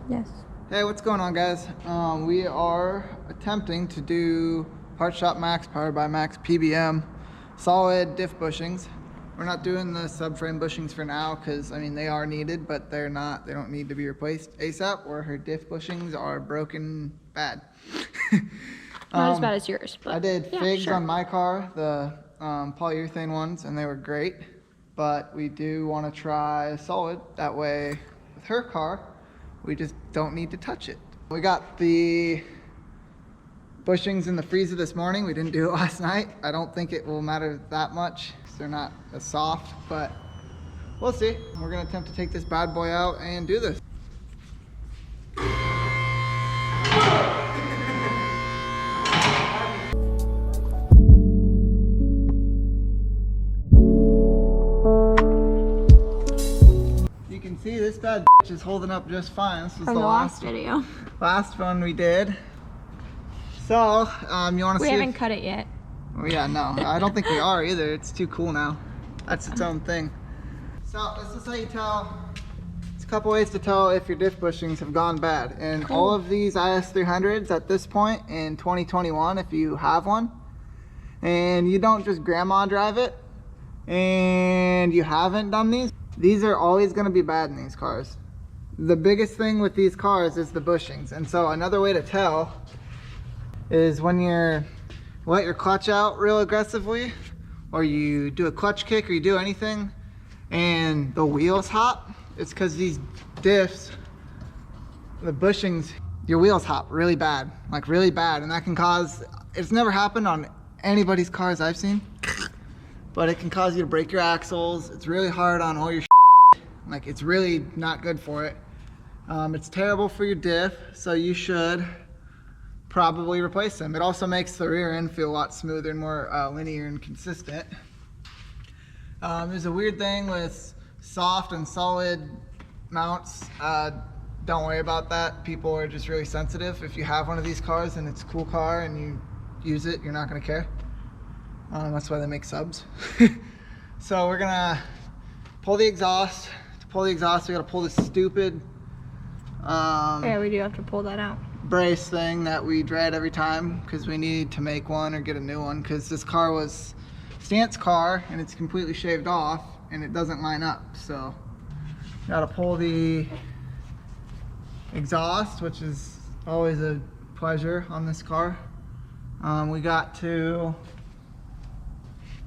Yes. Hey, what's going on, guys? We are attempting to do Part Shop Max powered by Max PBM solid diff bushings. We're not doing the subframe bushings for now because I mean they are needed, but they don't need to be replaced ASAP, or her diff bushings are broken bad. Not as bad as yours, but I did yeah, figs sure. on my car, the polyurethane ones, and they were great. But we do want to try solid. That way, with her car, we just don't need to touch it. We got the bushings in the freezer this morning. We didn't do it last night. I don't think it will matter that much because they're not as soft, but we'll see. We're gonna attempt to take this bad boy out and do this. You can see this bad bitch is holding up just fine. This was From the last video. Last one we did. So, you want to see? We haven't cut it yet. Oh yeah, no, I don't think we are either. It's too cool now. That's its own thing. So this is how you tell. It's a couple ways to tell if your diff bushings have gone bad. And Cool. all of these is300s at this point in 2021, if you have one, and you don't just grandma drive it, and you haven't done these are always going to be bad in these cars. The biggest thing with these cars is the bushings. And so another way to tell is when you let your clutch out real aggressively, or you do a clutch kick, or you do anything and the wheels hop, it's because these diffs, the bushings, your wheels hop really bad, like really bad. And that can cause, it's never happened on anybody's cars I've seen, but it can cause you to break your axles. It's really hard on all your like it's really not good for it. It's terrible for your diff, so you should probably replace them. It also makes the rear end feel a lot smoother and more linear and consistent. There's a weird thing with soft and solid mounts. Don't worry about that. People are just really sensitive. If you have one of these cars and it's a cool car and you use it, you're not gonna care. That's why they make subs. So we're gonna pull the exhaust. To pull the exhaust, we gotta pull this stupid Yeah, we do have to pull that out. brace thing that we dread every time because we need to make one or get a new one, because this car was Stant's car and it's completely shaved off and it doesn't line up. So gotta pull the exhaust, which is always a pleasure on this car. We got to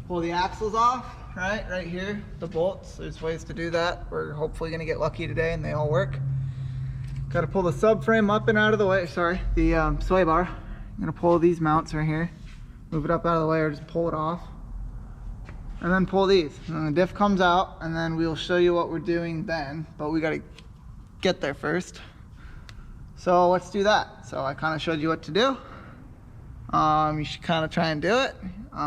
pull the axles off, right here, the bolts. There's ways to do that. We're hopefully gonna get lucky today and they all work. Got to pull the subframe up and out of the way. Sorry, the sway bar. I'm gonna pull these mounts right here, move it up out of the way, or just pull it off, and then pull these. And then the diff comes out, and then we'll show you what we're doing then. But we gotta get there first. So let's do that. So I kind of showed you what to do. You should kind of try and do it.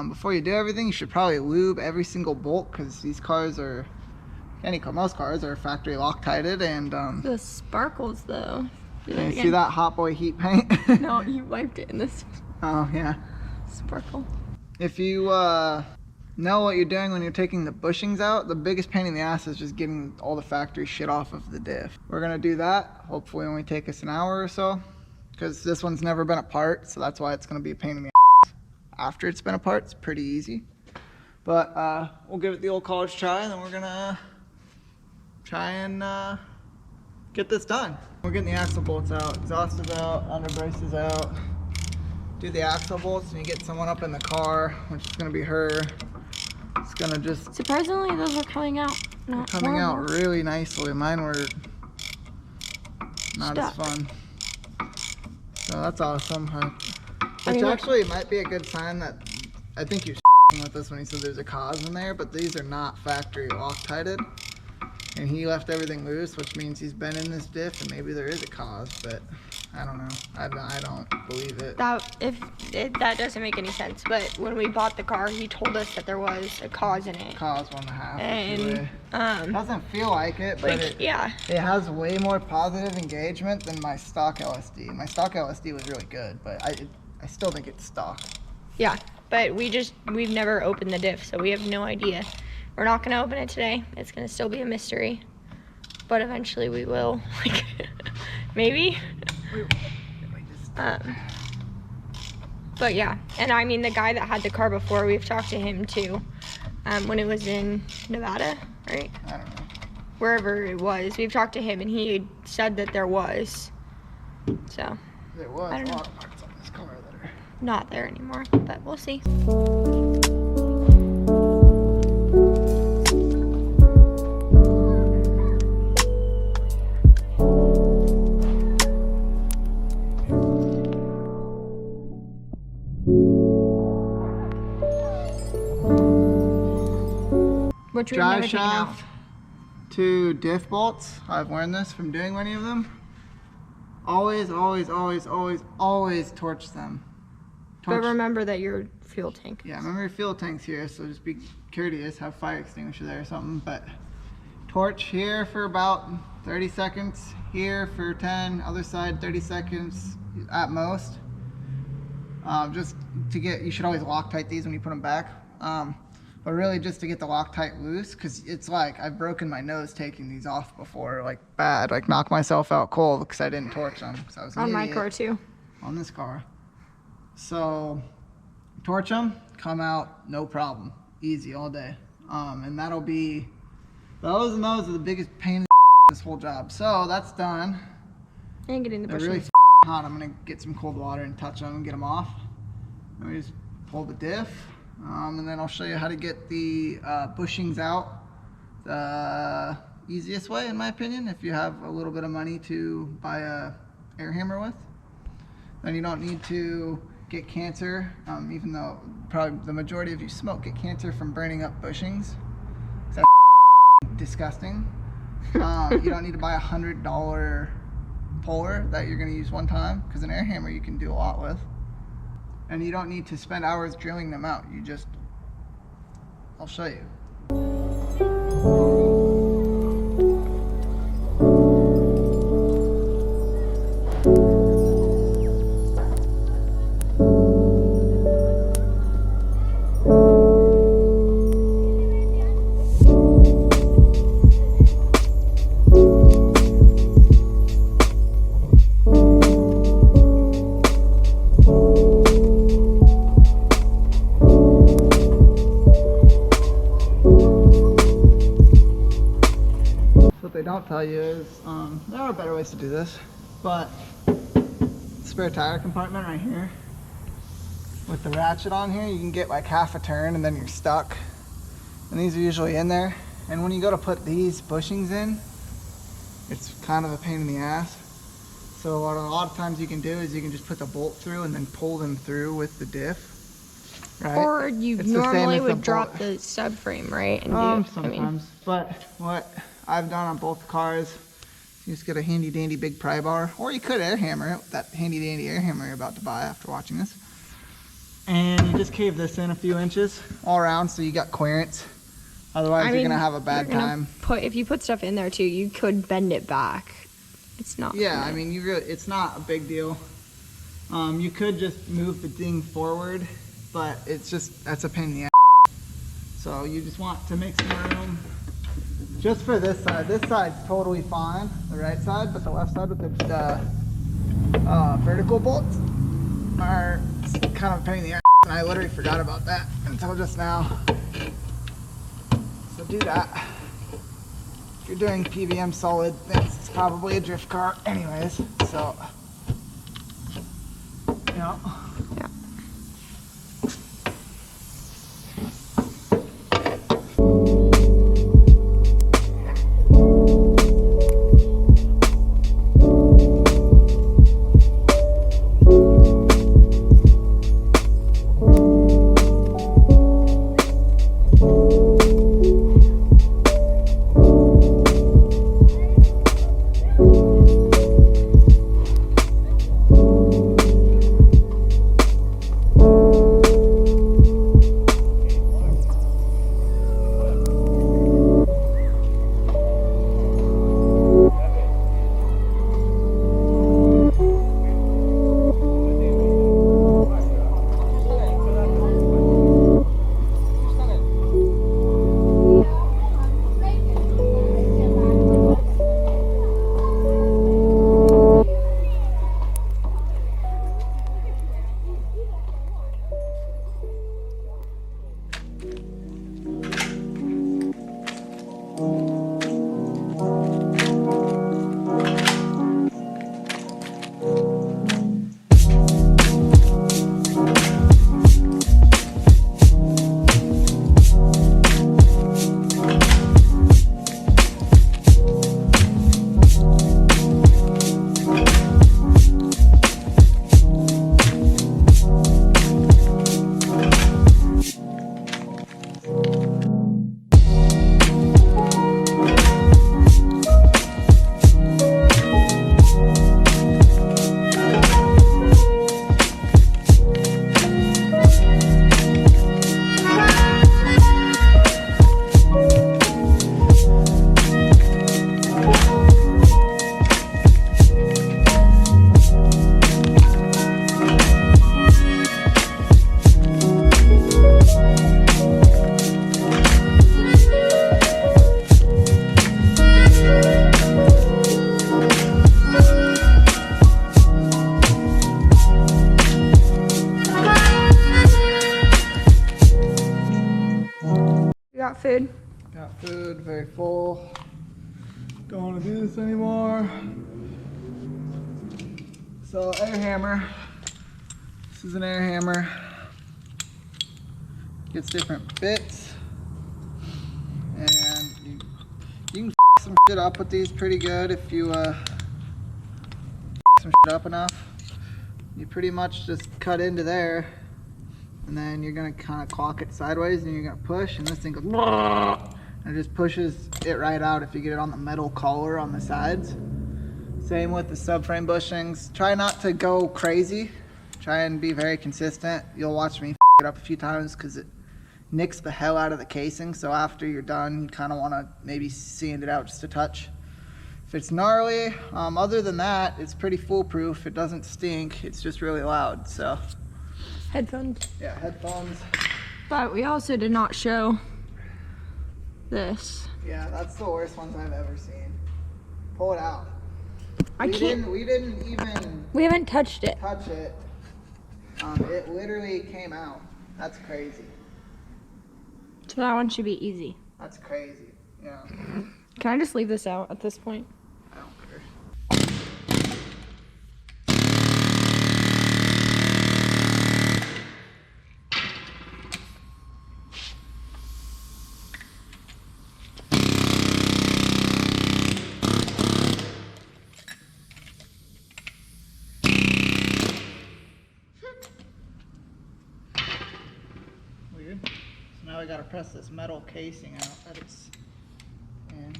Before you do everything, you should probably lube every single bolt, because these cars are. Most cars are factory Loctited, and The sparkles though. Do that you again. see that Hot Boy heat paint? No, you wiped it in this Oh yeah. sparkle. If you know what you're doing when you're taking the bushings out, the biggest pain in the ass is just getting all the factory shit off of the diff. We're gonna do that. Hopefully only take us an hour or so, because this one's never been apart, so that's why it's gonna be a pain in the ass. After it's been apart, it's pretty easy. But we'll give it the old college try, and then we're gonna try and get this done. We're getting the axle bolts out, exhaust is out, under brace is out. Do the axle bolts and you get someone up in the car, which is gonna be her. It's gonna just Surprisingly, those are coming out. Not coming horrible. out really nicely. Mine were not as Stuck. fun. So that's awesome. I Which mean, actually might be a good sign that I think you're with this when he said there's a cause in there, but these are not factory Loctited. And he left everything loose, which means he's been in this diff, and maybe there is a cause, but I don't know. I don't believe it. That doesn't make any sense. But when we bought the car, he told us that there was a cause in it. Cause 1.5. And Doesn't feel like it, but like, yeah. it has way more positive engagement than my stock LSD. My stock LSD was really good, but I still think it's stock. Yeah, but we've never opened the diff, so we have no idea. We're not gonna open it today. It's gonna still be a mystery, but eventually we will. Like, Maybe. But yeah, and I mean the guy that had the car before, we've talked to him too. When it was in Nevada, right? I don't know. Wherever it was, we've talked to him and he said that there was. So. There was I don't a know. lot of parts on this car that are Not there anymore, but we'll see. Which we've never drive taken out. shaft to diff bolts. I've learned this from doing many of them. Always, always, always, always, always torch them. But remember that your fuel tank. Yeah, remember your fuel tank's here, so just be courteous, have fire extinguisher there or something. But torch here for about 30 seconds, here for 10, other side 30 seconds at most. Just to get, you should always Loctite these when you put them back. But really just to get the Loctite loose, because it's like I've broken my nose taking these off before, like bad, like knocked myself out cold because I didn't torch them. Because I was an On my idiot. car too. On this car. So torch them, come out, no problem, easy all day. And that'll be, those and those are the biggest pain in the this whole job. So that's done. And getting the They're bushings. really hot. I'm gonna get some cold water and touch them and get them off. Let me just pull the diff, and then I'll show you how to get the bushings out the easiest way, in my opinion, if you have a little bit of money to buy a air hammer with. Then you don't need to get cancer, even though probably the majority of you smoke, get cancer from burning up bushings. That's disgusting. You don't need to buy $100 puller that you're going to use one time, because an air hammer you can do a lot with. And you don't need to spend hours drilling them out. You just, I'll show you. What they don't tell you is, there are better ways to do this, but spare tire compartment right here with the ratchet on here, you can get like half a turn and then you're stuck. And these are usually in there. And when you go to put these bushings in, it's kind of a pain in the ass. So what a lot of times you can do is you can just put the bolt through and then pull them through with the diff. Right? Or you It's the same normally as the would drop bolt. the subframe, right? And Sometimes, but what I've done on both cars, you just get a handy dandy big pry bar, or you could air hammer it with that handy dandy air hammer you're about to buy after watching this. And you just cave this in a few inches all around so you got clearance. Otherwise you're gonna have a bad time. If you put stuff in there too, you could bend it back. It's not. Yeah, I mean, it's not a big deal. You could just move the thing forward, but it's just, that's a pain in the ass. So you just want to make some room just for this side. This side's totally fine, the right side, but the left side with the vertical bolts are kind of a pain in the ass, and I literally forgot about that until just now. So do that. If you're doing PVM solid things, it's probably a drift car anyways, so, you know. Yeah. got food. Got food, very full. Don't want to do this anymore. So air hammer. This is an air hammer. Gets different bits. And you can some shit up with these pretty good if you some shit up enough. You pretty much just cut into there, and then you're gonna kind of clock it sideways, and you're gonna push, and this thing goes, and it just pushes it right out if you get it on the metal collar on the sides. Same with the subframe bushings. Try not to go crazy. Try and be very consistent. You'll watch me f it up a few times because it nicks the hell out of the casing. So after you're done, you kind of want to maybe sand it out just a touch. If it's gnarly, other than that, it's pretty foolproof. It doesn't stink. It's just really loud. So Headphones. yeah, headphones. But we also did not show this. Yeah, that's the worst ones I've ever seen. Pull it out. I can't. We didn't even We haven't touched it. touch it. It literally came out. That's crazy. So that one should be easy. That's crazy. Yeah. Can I just leave this out at this point? I don't care. Weird. So now we gotta press this metal casing out that it's in.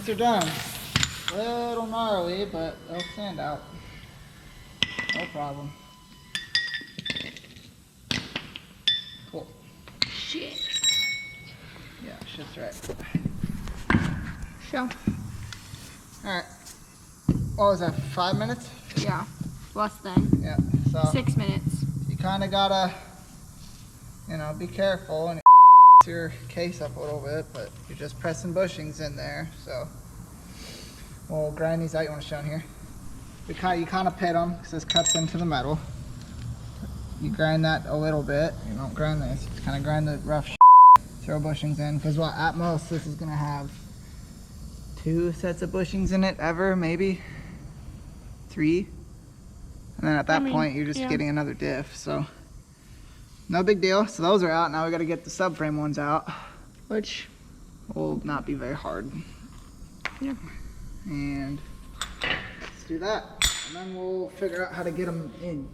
They're done. A little gnarly, but they'll stand out. No problem. Cool. Shit. Yeah, shit's right. Show. Alright. What was that, 5 minutes? Yeah. Less than. Yeah, so 6 minutes. you kind of gotta, be careful and your case up a little bit, but you're just pressing bushings in there, so we'll grind these out. You want to show them here? You kind of pit them because this cuts into the metal. You grind that a little bit. You don't grind this. Just kind of grind the rough throw bushings in, because at most this is gonna have 2 sets of bushings in it ever, maybe 3, and then at that point you're just getting another diff. So no big deal. So those are out. Now we got to get the subframe ones out, which will not be very hard. Yeah. And let's do that, and then we'll figure out how to get them in.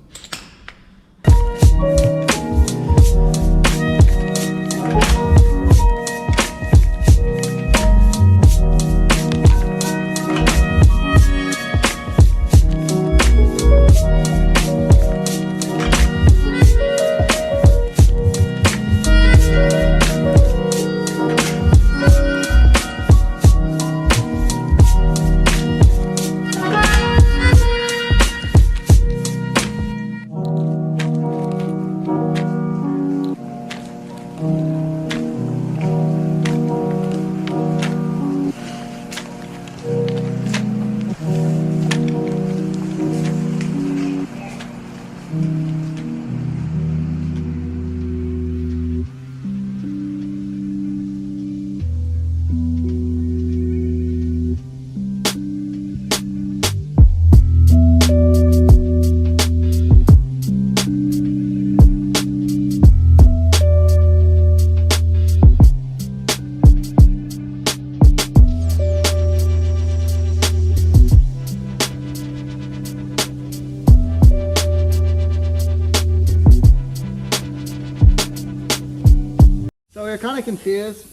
Kind of confused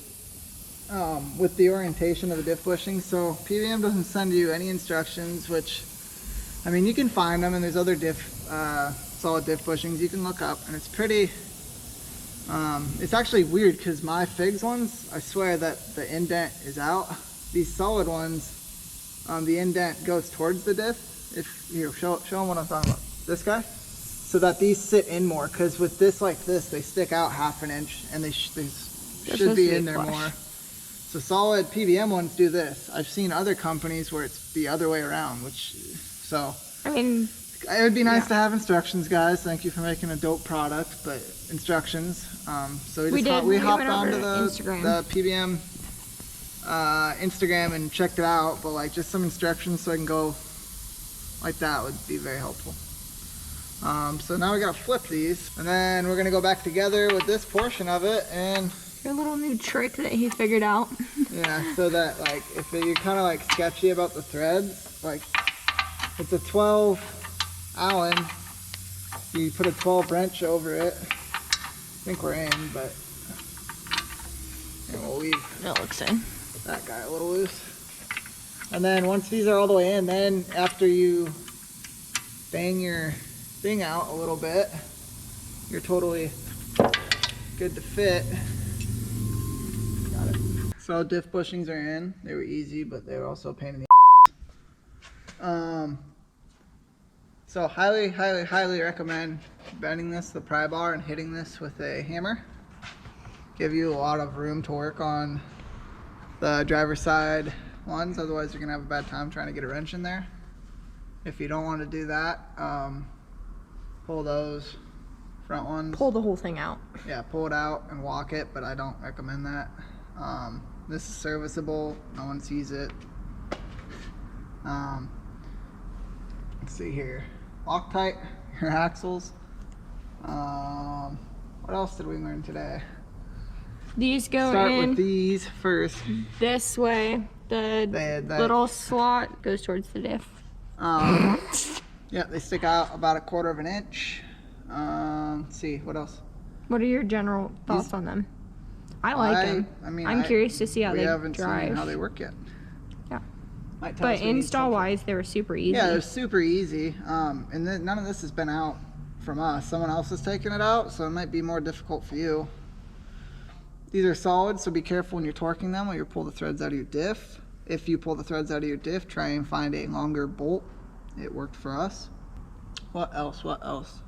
with the orientation of the diff bushing. So PVM doesn't send you any instructions, which I mean, you can find them, and there's other solid diff bushings you can look up, and it's pretty, it's actually weird because my figs ones, I swear that the indent is out. These solid ones, the indent goes towards the diff. If here, show them what I'm talking about. This guy, so that these sit in more. Because with this like this, they stick out half an inch, and they should be in there more. So solid PVM ones do this. I've seen other companies where it's the other way around, which, so. I mean, it would be nice to have instructions, guys. Thank you for making a dope product, but instructions. So we hopped onto the PVM Instagram and checked it out, but like just some instructions so I can go like that would be very helpful. So now we gotta flip these, and then we're gonna go back together with this portion of it, and your little new trick that he figured out. Yeah, so that like if you're kind of like sketchy about the threads, like it's a 12 Allen, you put a 12 wrench over it. I think we're in, but we'll leave It looks in. that guy a little loose. And then once these are all the way in, then after you bang your thing out a little bit, you're totally good to fit. Got it. So diff bushings are in. They were easy, but they were also a pain in the so highly recommend bending this, the pry bar, and hitting this with a hammer. Give you a lot of room to work on the driver's side ones, otherwise you're gonna have a bad time trying to get a wrench in there. If you don't want to do that, pull those front ones. Pull the whole thing out. Yeah, pull it out and walk it, but I don't recommend that. This is serviceable, no one sees it. Let's see here. Loctite your axles. What else did we learn today? These go Start in with these first. this way. The little slot goes towards the diff. Yeah, they stick out about 1/4 inch. Let's see, what else? What are your general thoughts on them? I like them. I mean, I'm curious to see how they haven't drive. seen how they work yet. Yeah. Might tell us But we need install something. wise, they were super easy. Yeah, they're super easy. And then none of this has been out from us. Someone else has taken it out, so it might be more difficult for you. These are solid, so be careful when you're torquing them or you pull the threads out of your diff. If you pull the threads out of your diff, try and find a longer bolt. It worked for us. What else? What else?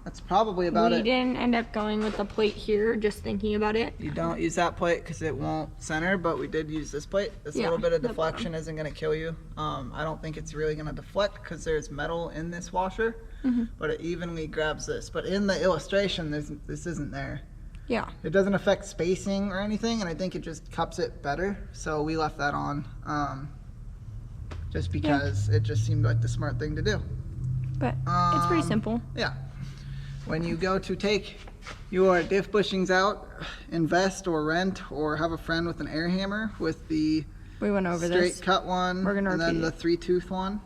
That's probably about it. We didn't end up going with the plate here, just thinking about it. You don't use that plate because it won't center, but we did use this plate. This little bit of deflection isn't going to kill you. I don't think it's really going to deflect because there's metal in this washer, but it evenly grabs this. But in the illustration, this isn't there. Yeah. It doesn't affect spacing or anything, and I think it just cups it better. So we left that on just because it just seemed like the smart thing to do. But it's pretty simple. Yeah. When you go to take your diff bushings out, invest or rent or have a friend with an air hammer with the We went over straight cut one We're gonna and then repeat the 3-tooth one.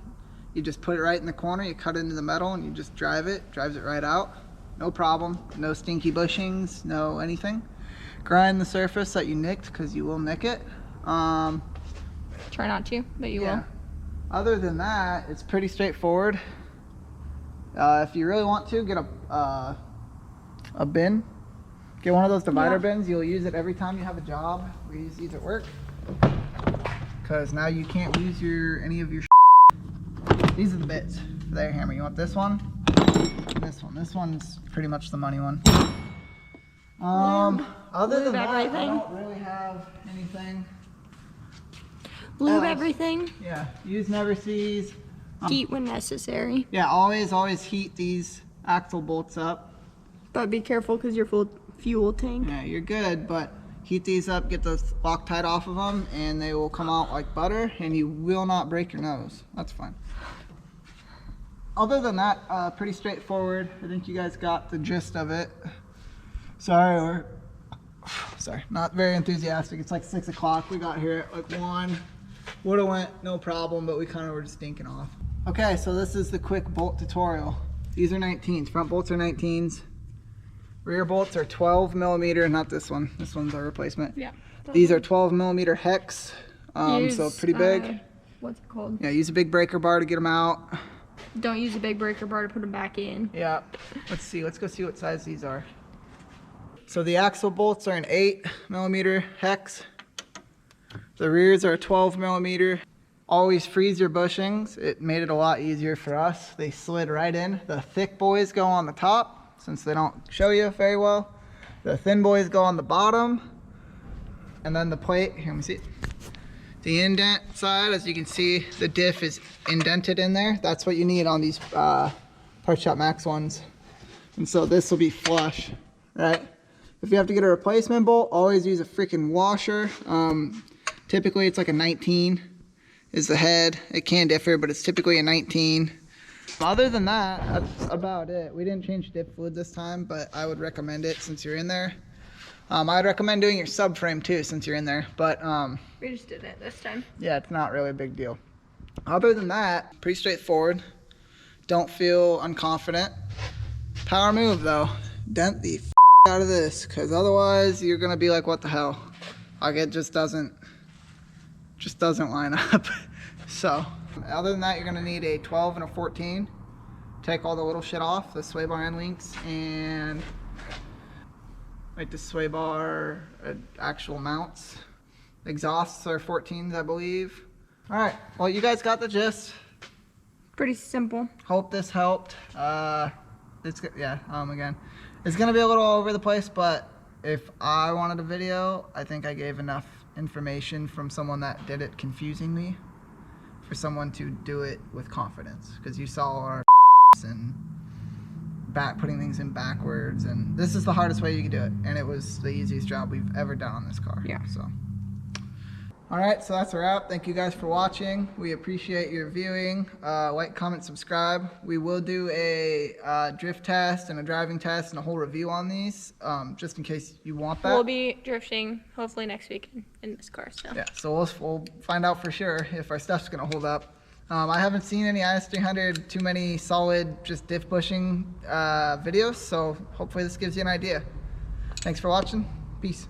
You just put it right in the corner, you cut it into the metal, and you just drive it. Drives it right out. No problem. No stinky bushings, no anything. Grind the surface that you nicked because you will nick it. Try not to, but you will. Other than that, it's pretty straightforward. If you really want to, get a bin. Get one of those divider bins. You'll use it every time you have a job. We use these at work. Because now you can't lose any of your These are the bits for the air hammer. You want this one? And this one. This one's pretty much the money one. Other than that, I don't really have anything. Lube everything. Yeah, use never sees. Heat when necessary. Yeah, always heat these axle bolts up. But be careful because your fuel tank. Yeah, you're good, but heat these up, get the Loctite off of them, and they will come out like butter, and you will not break your nose. That's fine. Other than that, pretty straightforward. I think you guys got the gist of it. Sorry, not very enthusiastic. It's like 6 o'clock. We got here at like 1. Would've went no problem, but we kind of were just stinking off. Okay, so this is the quick bolt tutorial. These are 19s. Front bolts are 19s. Rear bolts are 12 millimeter, not this one. This one's our replacement. Yeah. These are 12 millimeter hex, so pretty big. what's it called? Yeah, use a big breaker bar to get them out. Don't use a big breaker bar to put them back in. Yeah. Let's see. Let's go see what size these are. So the axle bolts are an 8mm hex. The rears are a 12mm. Always freeze your bushings. It made it a lot easier for us. They slid right in. The thick boys go on the top, since they don't show you very well. The thin boys go on the bottom. And then the plate, here, let me see. The indent side, as you can see, the diff is indented in there. That's what you need on these Part Shop Max ones. And so this will be flush, right? If you have to get a replacement bolt, always use a freaking washer. Typically it's like a 19 is the head. It can differ, but it's typically a 19. Other than that, that's about it. We didn't change diff fluid this time, but I would recommend it since you're in there. I'd recommend doing your subframe too since you're in there, but We just did it this time. yeah, it's not really a big deal. Other than that, pretty straightforward. Don't feel unconfident. Power move though. Dent the out of this, because otherwise you're gonna be like, what the hell? Like it just doesn't line up. So other than that, you're gonna need a 12 and a 14. Take all the little shit off, the sway bar end links, and like the sway bar actual mounts. Exhausts are 14s, I believe. All right, well, you guys got the gist. Pretty simple. Hope this helped. Again, it's gonna be a little all over the place, but if I wanted a video, I think I gave enough information from someone that did it confusingly for someone to do it with confidence, because you saw our and putting things in backwards, and this is the hardest way you can do it, and it was the easiest job we've ever done on this car. Yeah. So all right, so that's a wrap. Thank you guys for watching. We appreciate your viewing. Like, comment, subscribe. We will do a drift test and a driving test and a whole review on these, just in case you want that. We'll be drifting hopefully next week in this car. So Yeah, so we'll find out for sure if our stuff's gonna hold up. I haven't seen any is300 too many solid just diff bushing videos, so hopefully this gives you an idea. Thanks for watching. Peace.